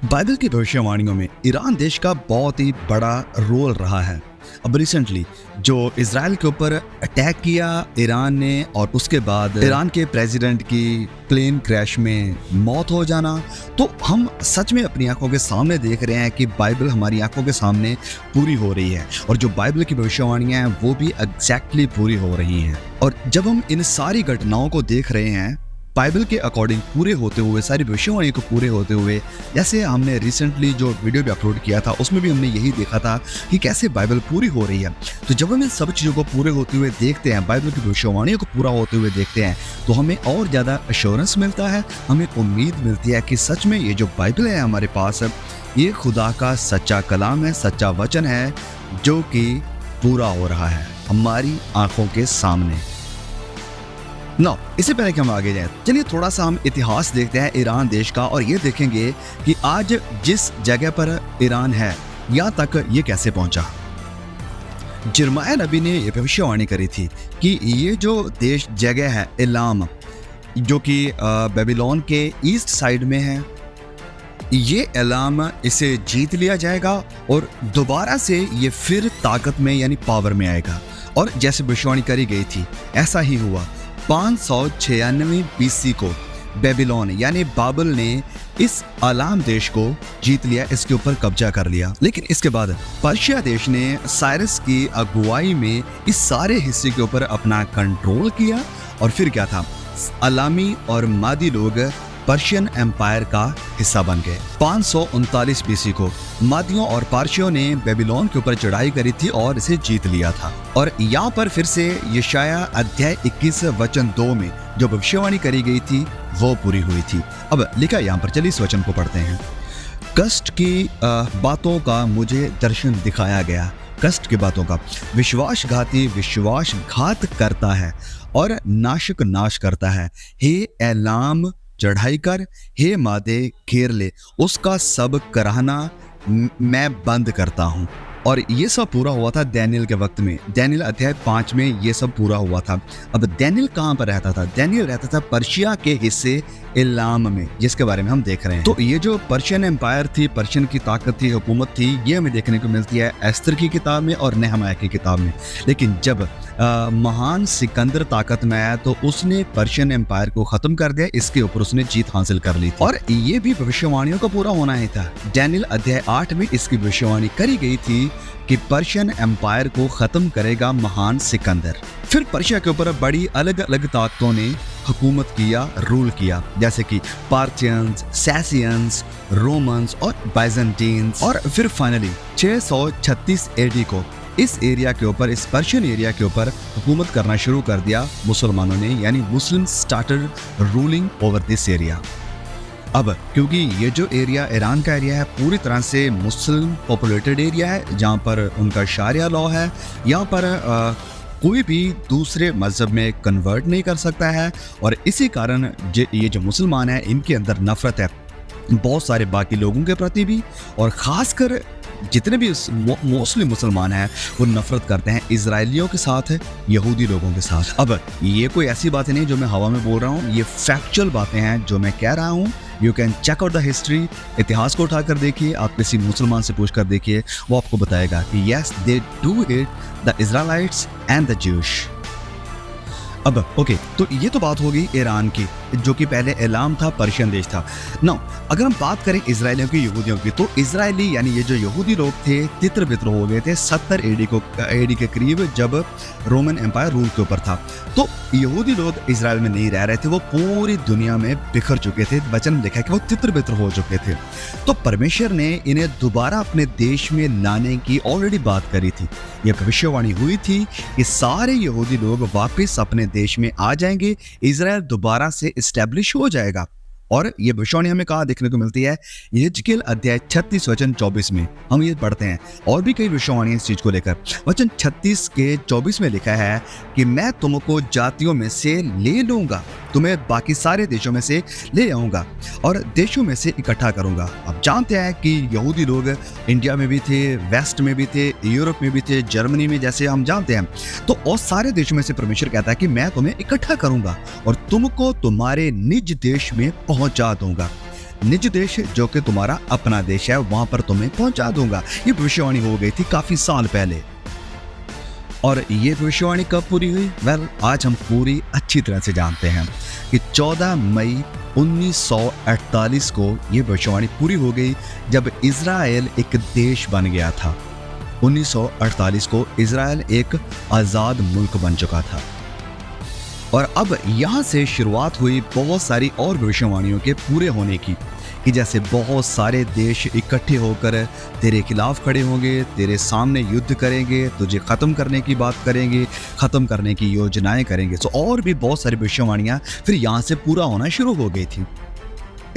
Bible की भविष्यवाणियों में ईरान देश का बहुत ही बड़ा रोल रहा है। अब रिसेंटली जो इजराइल के ऊपर अटैक किया ईरान ने और उसके बाद ईरान के प्रेसिडेंट की प्लेन क्रैश में मौत हो जाना, तो हम सच में अपनी आंखों के सामने देख रहे हैं कि बाइबल हमारी आंखों के सामने पूरी हो रही है और जो बाइबल की भविष्यवाणियां हैं वो भी एग्जैक्टली पूरी हो रही हैं। और जब हम इन सारी घटनाओं को देख रहे हैं बाइबल के अकॉर्डिंग पूरे होते हुए, सारी भविष्यवाणी को पूरे होते हुए, जैसे हमने रिसेंटली जो वीडियो भी अपलोड किया था उसमें भी हमने यही देखा था कि कैसे बाइबल पूरी हो रही है। तो जब हम इन सब चीज़ों को पूरे होते हुए देखते हैं, बाइबल की भविष्यवाणियों को पूरा होते हुए देखते हैं, तो हमें और ज़्यादा एश्योरेंस मिलता है, हमें उम्मीद मिलती है कि सच में ये जो बाइबल है हमारे पास, ये खुदा का सच्चा कलाम है, सच्चा वचन है जो कि पूरा हो रहा है हमारी आंखों के सामने। इससे पहले कि हम आगे जाएं, चलिए थोड़ा सा हम इतिहास देखते हैं ईरान देश का और ये देखेंगे कि आज जिस जगह पर ईरान है यहाँ तक ये कैसे पहुंचा। यिर्मयाह नबी ने ये भविष्यवाणी करी थी कि ये जो देश जगह है एलाम, जो कि बेबीलोन के ईस्ट साइड में है, ये एलाम इसे जीत लिया जाएगा और दोबारा से ये फिर ताकत में यानी पावर में आएगा। और जैसे भविष्यवाणी करी गई थी ऐसा ही हुआ। 596 BC को बेबीलोन यानी बाबल ने इस अलाम देश को जीत लिया, इसके ऊपर कब्जा कर लिया। लेकिन इसके बाद पर्शिया देश ने साइरस की अगुवाई में इस सारे हिस्से के ऊपर अपना कंट्रोल किया और फिर क्या था, अलामी और मादी लोग पर्शियन एम्पायर का हिस्सा बन गए। 539 BC को मादियों और पारसियों ने बेबीलोन के ऊपर चढ़ाई करी थी और इसे जीत लिया था। और यहाँ पर फिर से यशाया अध्याय 21 वचन 2 में जो भविष्यवाणी करी गई थी वो पूरी हुई थी। अब लिखा यहाँ पर, चलिए इस वचन को पढ़ते हैं। कष्ट की बातों का मुझे दर्शन दिखाया गया, कष्ट की बातों का। विश्वासघाती विश्वासघात करता है और नाशक नाश करता है। हे एलाम चढ़ाई कर, हे मादे घेर ले, उसका सब कराहना मैं बंद करता हूँ। और ये सब पूरा हुआ था डैनियल के वक्त में। डैनियल अध्याय 5 में ये सब पूरा हुआ था। अब डैनियल कहाँ पर रहता था? डैनियल रहता था पर्शिया के हिस्से एलाम में, जिसके बारे में हम देख रहे हैं। तो ये जो पर्शियन एम्पायर थी, पर्शियन की ताकत थी, हुकूमत थी, ये हमें देखने को मिलती है एस्तर की किताब में और नेहमाया की किताब में। लेकिन जब महान सिकंदर ताकत में आया तो उसने पर्शियन एम्पायर को खत्म कर दिया, इसके ऊपर उसने जीत हासिल कर ली थी। और ये भी भविष्यवाणियों का पूरा होना ही था। डैनियल अध्याय 8 में इसकी भविष्यवाणी करी गई थी कि पर्शियन एम्पायर को खत्म करेगा महान सिकंदर। फिर पर्शिया के ऊपर बड़ी अलग अलग ताकतों ने हुकूमत किया, रूल किया, जैसे कि पार्थियंस, सैसियंस, रोमन्स और बाइजेंटीन्स। और फिर फाइनली 636 AD को इस एरिया के ऊपर, इस पर्शियन एरिया के ऊपर हुकूमत करना शुरू कर दिया मुसलमानों ने, यानी Muslim started ruling over this area. अब क्योंकि ये जो एरिया ईरान का एरिया है पूरी तरह से मुस्लिम पॉपुलेटेड एरिया है, जहाँ पर उनका शारिया लॉ है, यहाँ पर कोई भी दूसरे मजहब में कन्वर्ट नहीं कर सकता है। और इसी कारण ये जो मुसलमान है इनके अंदर नफरत है बहुत सारे बाकी लोगों के प्रति भी, और ख़ासकर जितने भी मोस्टली मुसलमान हैं वो नफरत करते हैं इजराइलियों के साथ, यहूदी लोगों के साथ। अब ये कोई ऐसी बातें नहीं जो मैं हवा में बोल रहा हूँ, ये फैक्चुअल बातें हैं जो मैं कह रहा हूँ। You can check out the history, इतिहास को उठाकर देखिए, आप किसी मुसलमान से पूछ कर देखिए, वो आपको बताएगा कि yes they do it, the Israelites and the Jewish. अब ओके, तो ये तो बात होगी ईरान की, जो कि पहले एलाम था, पर्शियन देश था। नाउ अगर हम बात करें इजराइलियों की, यहूदियों की, तो इजरायली यानी ये जो यहूदी लोग थे तितर बितर हो गए थे 70 AD के करीब, जब रोमन एम्पायर रूल के ऊपर था। तो यहूदी लोग इजराइल में नहीं रह रहे थे, वो पूरी दुनिया में बिखर चुके थे। वचन लिखा है कि वो तितर बितर हो चुके थे। तो परमेश्वर ने इन्हें दोबारा अपने देश में लाने की ऑलरेडी बात करी थी। यह भविष्यवाणी हुई थी कि सारे यहूदी लोग वापस अपने देश में आ जाएंगे, इजराइल दोबारा से इस्टेब्लिश हो जाएगा। और ये भविष्यवाणी हमें कहाँ देखने को मिलती है? यहेजकेल अध्याय 36 वचन 24 में हम ये पढ़ते हैं। और भी कई भविष्यवाणी इस चीज को लेकर। वचन 36 के 24 में लिखा है कि मैं तुमको जातियों में से ले लूंगा, तुम्हें बाकी सारे देशों में से ले आऊंगा और देशों में से इकट्ठा करूंगा। अब जानते हैं कि यहूदी लोग इंडिया में भी थे, वेस्ट में भी थे, यूरोप में भी थे, जर्मनी में, जैसे हम जानते हैं। तो और सारे देशों में से परमेश्वर कहता है कि मैं तुम्हें इकट्ठा करूंगा और तुमको तुम्हारे निज देश में पहुंचा दूंगा। निज देश जो कि तुम्हारा अपना देश है वहां पर तुम्हें पहुंचा दूंगा। ये भविष्यवाणी हो गई थी काफी साल पहले। और ये भविष्यवाणी कब पूरी हुई? आज हम पूरी अच्छी तरह से जानते हैं कि 14 मई 1948 को ये भविष्यवाणी पूरी हो गई जब इजराइल एक देश बन गया था। 1948 को इजराइल एक आज़ाद मुल्क बन चुका था। और अब यहाँ से शुरुआत हुई बहुत सारी और भविष्यवाणियों के पूरे होने की, कि जैसे बहुत सारे देश इकट्ठे होकर तेरे खिलाफ खड़े होंगे, तेरे सामने युद्ध करेंगे, तुझे ख़त्म करने की बात करेंगे, ख़त्म करने की योजनाएं करेंगे। तो और भी बहुत सारी भविष्यवाणियाँ फिर यहाँ से पूरा होना शुरू हो गई थी।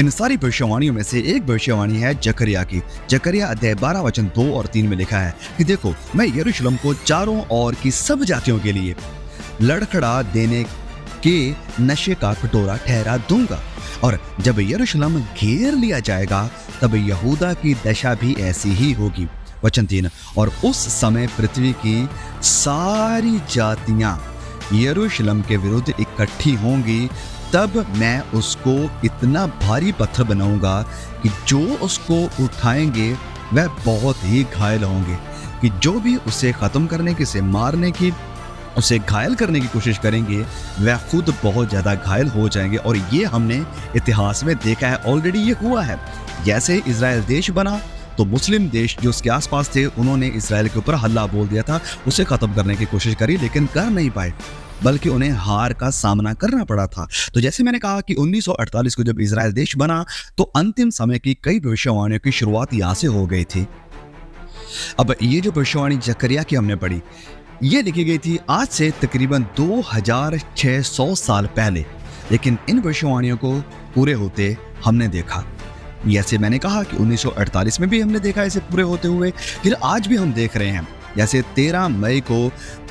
इन सारी भविष्यवाणियों में से एक भविष्यवाणी है जकरिया की। जकरिया अध्याय 12 वचन 2 और 3 में लिखा है कि देखो, मैं यरूशलेम को चारों ओर की सब जातियों के लिए लड़खड़ा देने के नशे का कटोरा ठहरा दूंगा, और जब यरूशलेम घेर लिया जाएगा तब यहूदा की दशा भी ऐसी ही होगी। वचन 3, और उस समय पृथ्वी की सारी जातियां यरूशलेम के विरुद्ध इकट्ठी होंगी, तब मैं उसको इतना भारी पत्थर बनाऊंगा कि जो उसको उठाएंगे वह बहुत ही घायल होंगे, कि जो भी उसे खत्म करने की, उसे मारने की, उसे घायल करने की कोशिश करेंगे वह खुद बहुत ज़्यादा घायल हो जाएंगे। और ये हमने इतिहास में देखा है, ऑलरेडी ये हुआ है। जैसे इजराइल देश बना तो मुस्लिम देश जो उसके आसपास थे उन्होंने इजराइल के ऊपर हल्ला बोल दिया था, उसे ख़त्म करने की कोशिश करी लेकिन कर नहीं पाए, बल्कि उन्हें हार का सामना करना पड़ा था। तो जैसे मैंने कहा कि 1948 को जब इजराइल देश बना तो अंतिम समय की कई भविष्यवाणियों की शुरुआत यहाँ से हो गई थी। अब ये जो भविष्यवाणी जकरिया की हमने पढ़ी, ये लिखी गई थी आज से तकरीबन 2600 साल पहले, लेकिन इन भविष्यवाणियों को पूरे होते हमने देखा। जैसे मैंने कहा कि 1948 में भी हमने देखा इसे पूरे होते हुए, फिर आज भी हम देख रहे हैं। जैसे 13 मई को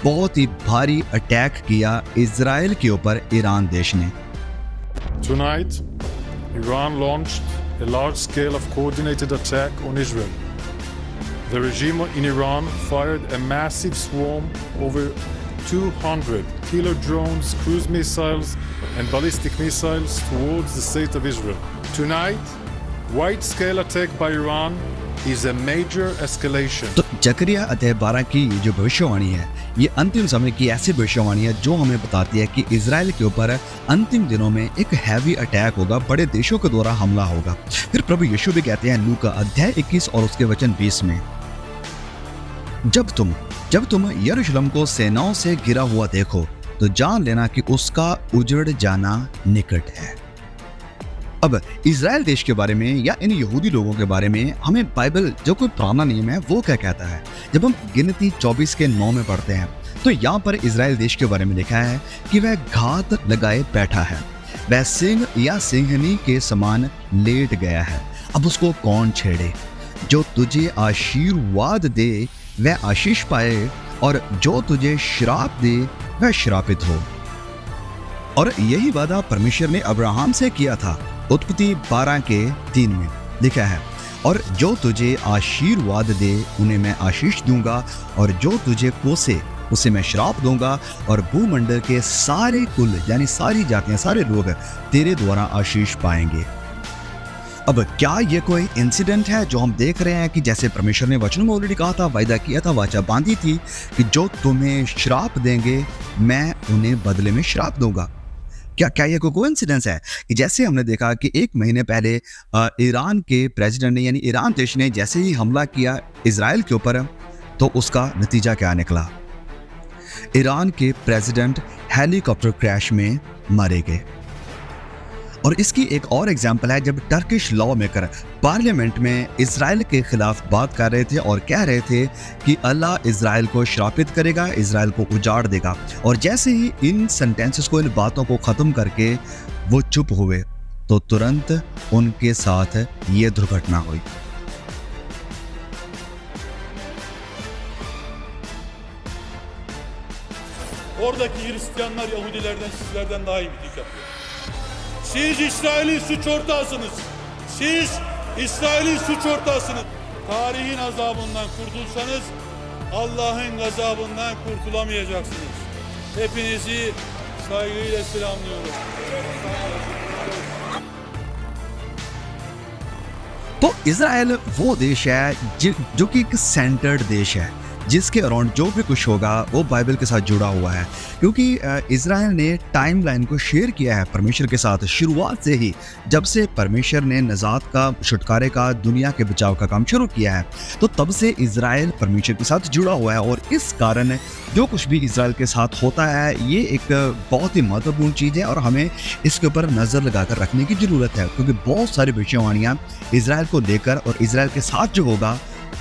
बहुत ही भारी अटैक किया इजराइल के ऊपर ईरान देश ने। Tonight, Iran launched a large scale of coordinated attack on Israel. The regime in Iran fired a massive swarm over 200 killer drones, cruise missiles and ballistic missiles towards the state of Israel. Tonight, wide-scale attack by Iran is a major escalation. तो जकरिया अध्याय 12 की ये जो भविष्यवाणी है, ये अंतिम समय की ऐसी भविष्यवाणी है जो हमें बताती है कि इजराइल के ऊपर अंतिम दिनों में एक हैवी अटैक होगा, बड़े देशों के द्वारा हमला होगा। फिर प्रभु यीशु भी कहते हैं लूका अध्याय 21 और उसके वचन 20 में, जब तुम यरूशलेम को सेनाओं से घिरा हुआ देखो तो जान लेना कि उसका उजड़ जाना निकट है। अब इजराइल देश के बारे में या इन यहूदी लोगों के बारे में हमें बाइबल जो कोई पुराना नियम है वो क्या कहता है? जब हम गिनती 24 के 9 में पढ़ते हैं तो यहाँ पर इजराइल देश के बारे में लिखा है कि वह घात लगाए बैठा है, वह सिंह या सिंहनी के समान लेट गया है, अब उसको कौन छेड़े? जो तुझे आशीर्वाद दे वह आशीष पाए, और जो तुझे श्राप दे वह श्रापित हो। और यही वादा परमेश्वर ने अब्राहम से किया था। उत्पत्ति 12 के 3 में लिखा है, और जो तुझे आशीर्वाद दे उन्हें मैं आशीष दूंगा, और जो तुझे कोसे उसे मैं श्राप दूंगा, और भूमंडल के सारे कुल यानी सारी जातियां, सारे लोग तेरे द्वारा आशीष पाएंगे। अब क्या ये कोई इंसिडेंट है जो हम देख रहे हैं कि जैसे परमेश्वर ने वचन में ऑलरेडी कहा था, वायदा किया था, वाचा बांधी थी कि जो तुम्हें श्राप देंगे मैं उन्हें बदले में श्राप दूंगा? क्या ये कोई कोइंसिडेंस है कि जैसे हमने देखा कि 1 महीने पहले ईरान के प्रेसिडेंट ने यानी ईरान देश ने जैसे ही हमला किया इजराइल के ऊपर तो उसका नतीजा क्या निकला? ईरान के प्रेसिडेंट हेलीकॉप्टर क्रैश में मारे गए। और इसकी एक और एग्जाम्पल है जब टर्किश लॉ मेकर पार्लियामेंट में इजराइल के खिलाफ बात कर रहे थे और कह रहे थे कि अल्लाह इजराइल को श्रापित करेगा, इजराइल को उजाड़ देगा, और जैसे ही इन सेंटेंसेस को, इन बातों को ख़त्म करके वो चुप हुए तो तुरंत उनके साथ ये दुर्घटना हुई। Oradaki Hristiyanlar Yahudilerden, sizlerden daha iyi bir dik yapıyor. Siz İsrail'in suç ortağısınız. Siz İsrail'in suç ortağısınız. Tarihin azabından kurtulsanız Allah'ın gazabından kurtulamayacaksınız. Hepinizi saygıyla selamlıyorum. तो इज़राइल वो देश है जो कि एक सेंटर्ड देश है, जिसके अराउंड जो भी कुछ होगा वो बाइबल के साथ जुड़ा हुआ है, क्योंकि इज़राइल ने टाइमलाइन को शेयर किया है परमेश्वर के साथ शुरुआत से ही। जब से परमेश्वर ने नजात का, छुटकारे का, दुनिया के बचाव का काम शुरू किया है, तो तब से इज़राइल परमेश्वर के साथ जुड़ा हुआ है। और इस कारण जो कुछ भी इज़राइल के साथ होता है ये एक बहुत ही महत्वपूर्ण चीज़ है और हमें इसके ऊपर नज़र लगाकर रखने की ज़रूरत है, क्योंकि बहुत सारी भविष्यवाणियाँ इज़राइल को लेकर और इज़राइल के साथ जो होगा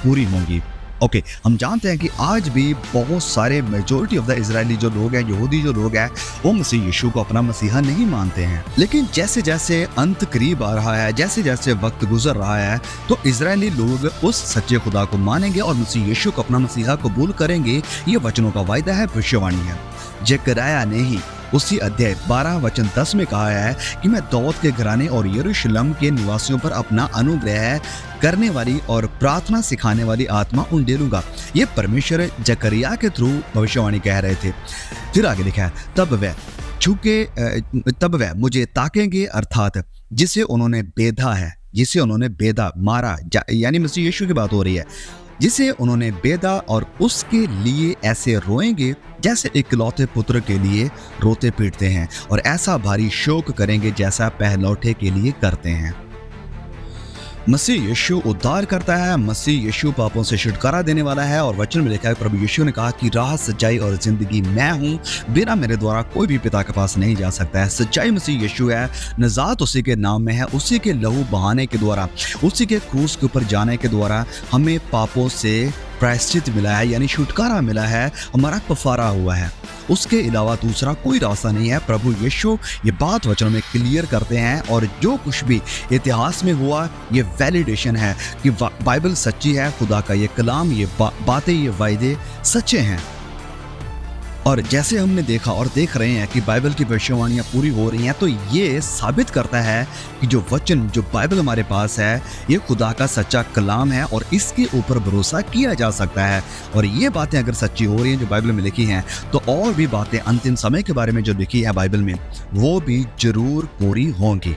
पूरी होंगी। ओके, हम जानते हैं कि आज भी बहुत सारे मेजॉरिटी ऑफ द इजरायली जो लोग हैं, यहूदी जो लोग हैं, वो मसीह यीशु को अपना मसीहा नहीं मानते हैं। लेकिन जैसे जैसे अंत करीब आ रहा है, जैसे जैसे वक्त गुजर रहा है, तो इजरायली लोग उस सच्चे खुदा को मानेंगे और मसीह यीशु को अपना मसीहा कबूल करेंगे। ये वचनों का वायदा है, भविष्यवाणी है। जकरयाह ने ही उसी अध्याय 12 वचन 10 में कहा है कि मैं दाऊद के घराने और यरूशलेम के निवासियों पर अपना अनुग्रह करने वाली और प्रार्थना सिखाने वाली आत्मा उंडेलूंगा। ये परमेश्वर जकरयाह के थ्रू भविष्यवाणी कह रहे थे। फिर आगे लिखा है, तब वह मुझे ताकेंगे, अर्थात जिसे उन्होंने बेधा है, जिसे उन्होंने बेधा मारा, यानी मसीह यीशु की बात हो रही है, जिसे उन्होंने बेदा, और उसके लिए ऐसे रोएंगे जैसे इकलौते पुत्र के लिए रोते पीटते हैं, और ऐसा भारी शोक करेंगे जैसा पहलौठे के लिए करते हैं। मसीह यीशु उद्धार करता है, मसीह यीशु पापों से छुटकारा देने वाला है। और वचन में लिखा है, प्रभु यीशु ने कहा कि राह, सच्चाई और जिंदगी मैं हूँ, बिना मेरे द्वारा कोई भी पिता के पास नहीं जा सकता है। सच्चाई मसीह यीशु है, निजात उसी के नाम में है, उसी के लहू बहाने के द्वारा, उसी के क्रूस के ऊपर जाने के द्वारा हमें पापों से प्रायश्चित मिला है, यानी छुटकारा मिला है, हमारा कफारा हुआ है। उसके अलावा दूसरा कोई रास्ता नहीं है। प्रभु यीशु ये बात वचनों में क्लियर करते हैं, और जो कुछ भी इतिहास में हुआ ये वैलिडेशन है कि बाइबल सच्ची है, खुदा का ये कलाम, ये बातें, ये वायदे सच्चे हैं। और जैसे हमने देखा और देख रहे हैं कि बाइबल की भविष्यवाणियाँ पूरी हो रही हैं, तो ये साबित करता है कि जो वचन, जो बाइबल हमारे पास है, ये खुदा का सच्चा कलाम है और इसके ऊपर भरोसा किया जा सकता है। और ये बातें अगर सच्ची हो रही हैं जो बाइबल में लिखी हैं, तो और भी बातें अंतिम समय के बारे में जो लिखी है बाइबल में, वो भी जरूर पूरी होंगी।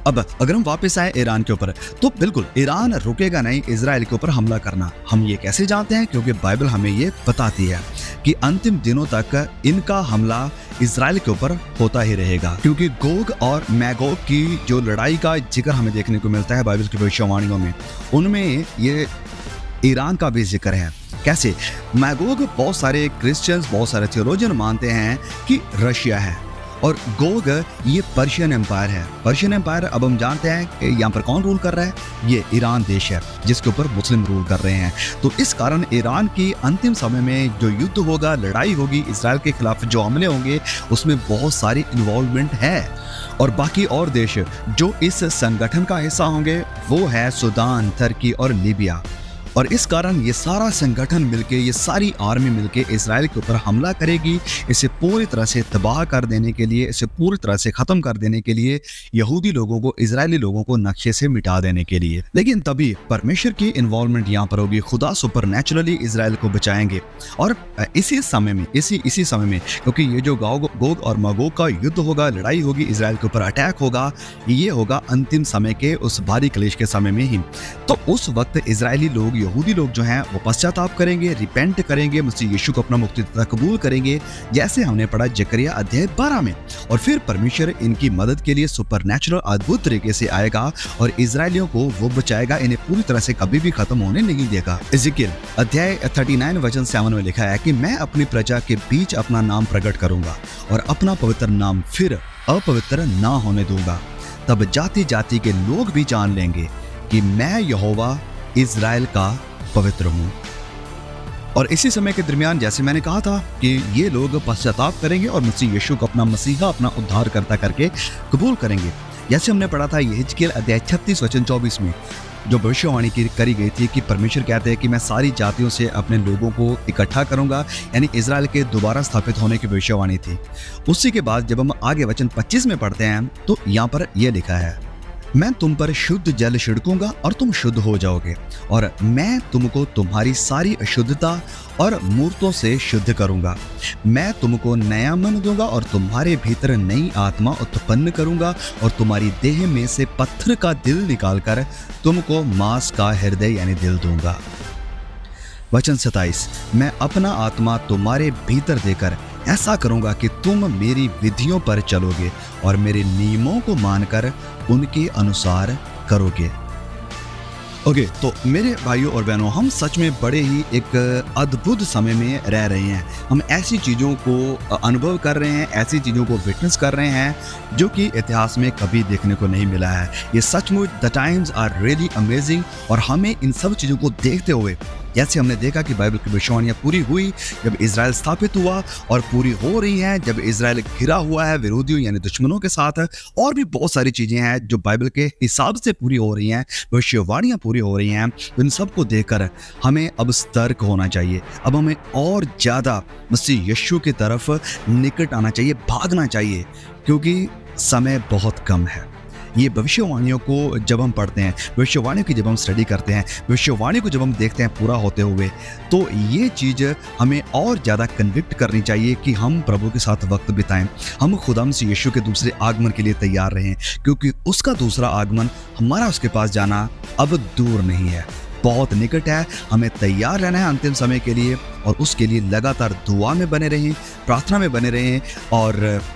अब अगर हम वापस आए ईरान के ऊपर, तो बिल्कुल ईरान रुकेगा नहीं इजराइल के ऊपर हमला करना। हम ये कैसे जानते हैं? क्योंकि बाइबल हमें ये बताती है कि अंतिम दिनों तक इनका हमला इजराइल के ऊपर होता ही रहेगा, क्योंकि गोग और मैगोग की जो लड़ाई का जिक्र हमें देखने को मिलता है बाइबल की भविष्यवाणियों में, उनमें ये ईरान का भी जिक्र है। कैसे? मैगोग बहुत सारे क्रिश्चियंस, बहुत सारे थियोलॉजियन मानते हैं कि रशिया है, और गोग ये पर्शियन एम्पायर है। पर्शियन एम्पायर, अब हम जानते हैं कि यहाँ पर कौन रूल कर रहा है, ये ईरान देश है जिसके ऊपर मुस्लिम रूल कर रहे हैं। तो इस कारण ईरान की अंतिम समय में जो युद्ध होगा, लड़ाई होगी इजराइल के खिलाफ, जो हमले होंगे, उसमें बहुत सारी इन्वॉल्वमेंट है। और बाकी और देश जो इस संगठन का हिस्सा होंगे वो है सूडान, तुर्की और लीबिया। और इस कारण ये सारा संगठन मिलके, ये सारी आर्मी मिलके इजराइल के ऊपर हमला करेगी, इसे पूरी तरह से तबाह कर देने के लिए, इसे पूरी तरह से खत्म कर देने के लिए, यहूदी लोगों को, इजरायली लोगों को नक्शे से मिटा देने के लिए। लेकिन तभी परमेश्वर की इन्वॉल्वमेंट यहाँ पर होगी, खुदा सुपरनैचुरली इजराइल को बचाएंगे। और इसी समय में, इसी समय में, क्योंकि ये जो गोग और मैगोग का युद्ध होगा, लड़ाई होगी, इजराइल के ऊपर अटैक होगा, ये होगा अंतिम समय के उस भारी क्लेश के समय में ही। तो उस वक्त इजरायली लोग, यहूदी लोग जो हैं, वो पश्चाताप करेंगे, रिपेंट करेंगे, मसीह यीशु को अपना मुक्तिदाता कबूल करेंगे, जैसे हमने पढ़ा जकरयाह अध्याय 12 में। और फिर परमेश्वर इनकी मदद के लिए सुपरनैचुरल अद्भुत तरीके से आएगा और इजरायलियों को वो बचाएगा, इन्हें पूरी तरह से कभी भी खत्म होने नहीं देगा। इज़ेकियेल अध्याय 39 वचन 7 में लिखा है कि मैं अपनी प्रजा के बीच अपना नाम प्रकट करूंगा और अपना पवित्र नाम फिर अपवित्र ना होने दूंगा। तब जाति जाति के लोग भी जान लेंगे कि मैं यहोवा इजराइल का पवित्र हूँ। और इसी समय के दरमियान, जैसे मैंने कहा था कि ये लोग पश्चाताप करेंगे और मसीह यीशु को अपना मसीहा, अपना उद्धारकर्ता करके कबूल करेंगे। जैसे हमने पढ़ा था यहेजकेल अध्याय 36 वचन 24 में, जो भविष्यवाणी करी गई थी कि परमेश्वर कहते हैं कि मैं सारी जातियों से अपने लोगों को इकट्ठा करूंगा, यानी इजराइल के दोबारा स्थापित होने की भविष्यवाणी थी। उसी के बाद जब हम आगे वचन 25 में पढ़ते हैं, तो यहाँ पर यह लिखा है, मैं तुम पर शुद्ध जल छिड़कूंगा और तुम शुद्ध हो जाओगे, और मैं तुमको तुम्हारी सारी अशुद्धता और मूर्तों से शुद्ध करूंगा। मैं तुमको नया मन दूंगा और तुम्हारे भीतर नई आत्मा उत्पन्न करूंगा, और तुम्हारी देह में से पत्थर का दिल निकालकर तुमको मांस का हृदय यानी दिल दूंगा। वचन 27, मैं अपना आत्मा तुम्हारे भीतर देकर ऐसा करूंगा कि तुम मेरी विधियों पर चलोगे और मेरे नियमों को मानकर उनके अनुसार करोगे। ओके, तो मेरे भाइयों और बहनों, हम सच में बड़े ही एक अद्भुत समय में रह रहे हैं। हम ऐसी चीज़ों को अनुभव कर रहे हैं, ऐसी चीज़ों को विटनेस कर रहे हैं जो कि इतिहास में कभी देखने को नहीं मिला है। ये सचमुच the times are really amazing, और हमें इन सब चीज़ों को देखते हुए, जैसे हमने देखा कि बाइबल की भविष्यवाणियाँ पूरी हुई जब इजराइल स्थापित हुआ, और पूरी हो रही हैं जब इजराइल घिरा हुआ है विरोधियों यानी दुश्मनों के साथ, और भी बहुत सारी चीज़ें हैं जो बाइबल के हिसाब से पूरी हो रही हैं, भविष्यवाणियाँ पूरी हो रही हैं। तो इन सब को देखकर हमें अब सतर्क होना चाहिए। अब हमें और ज़्यादा मसीह यीशु की तरफ निकट आना चाहिए, भागना चाहिए, क्योंकि समय बहुत कम है। ये भविष्यवाणियों को जब हम पढ़ते हैं, भविष्यवाणियों की जब हम स्टडी करते हैं, भविष्यवाणी को जब हम देखते हैं पूरा होते हुए, तो ये चीज़ हमें और ज़्यादा कन्विक्ट करनी चाहिए कि हम प्रभु के साथ वक्त बिताएं, हम खुदा मसीह यीशु के दूसरे आगमन के लिए तैयार रहें, क्योंकि उसका दूसरा आगमन, हमारा उसके पास जाना अब दूर नहीं है, बहुत निकट है। हमें तैयार रहना है अंतिम समय के लिए, और उसके लिए लगातार दुआ में बने रहें, प्रार्थना में बने रहें, और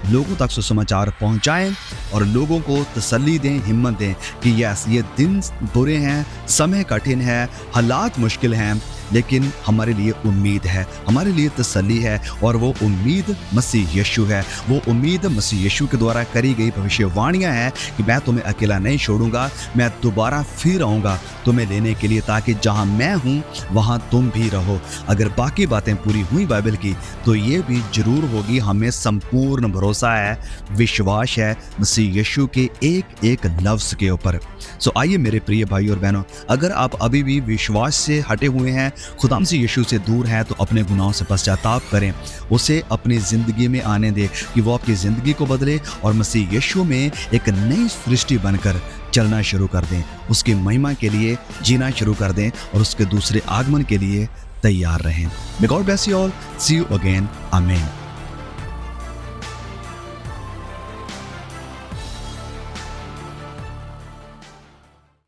लोगों तक सुसमाचार पहुंचाएं और लोगों को तसल्ली दें, हिम्मत दें कि यस, ये दिन बुरे हैं, समय कठिन है, हालात मुश्किल हैं, लेकिन हमारे लिए उम्मीद है, हमारे लिए तसल्ली है, और वो उम्मीद मसीह यीशु है। वो उम्मीद मसीह यीशु के द्वारा करी गई भविष्यवाणियाँ हैं कि मैं तुम्हें अकेला नहीं छोड़ूंगा, मैं दोबारा फिर आऊँगा तुम्हें लेने के लिए, ताकि जहाँ मैं हूँ वहाँ तुम भी रहो। अगर बाकी बातें पूरी हुई बाइबल की, तो ये भी जरूर होगी। हमें संपूर्ण भरोसा है, विश्वास है मसीह यीशु के एक एक लफ्ज़ के ऊपर। सो आइए मेरे प्रिय भाई और बहनों, अगर आप अभी भी विश्वास से हटे हुए हैं, खुदा मसीह यीशु से दूर हैं, तो अपने गुनाहों से पश्चाताप करें, उसे अपनी ज़िंदगी में आने दें कि वो आपकी ज़िंदगी को बदले और मसीह यीशु में एक नई सृष्टि बनकर चलना शुरू कर दें, उसकी महिमा के लिए जीना शुरू कर दें, और उसके दूसरे आगमन के लिए तैयार रहें। May God bless you all. See you again. Amen.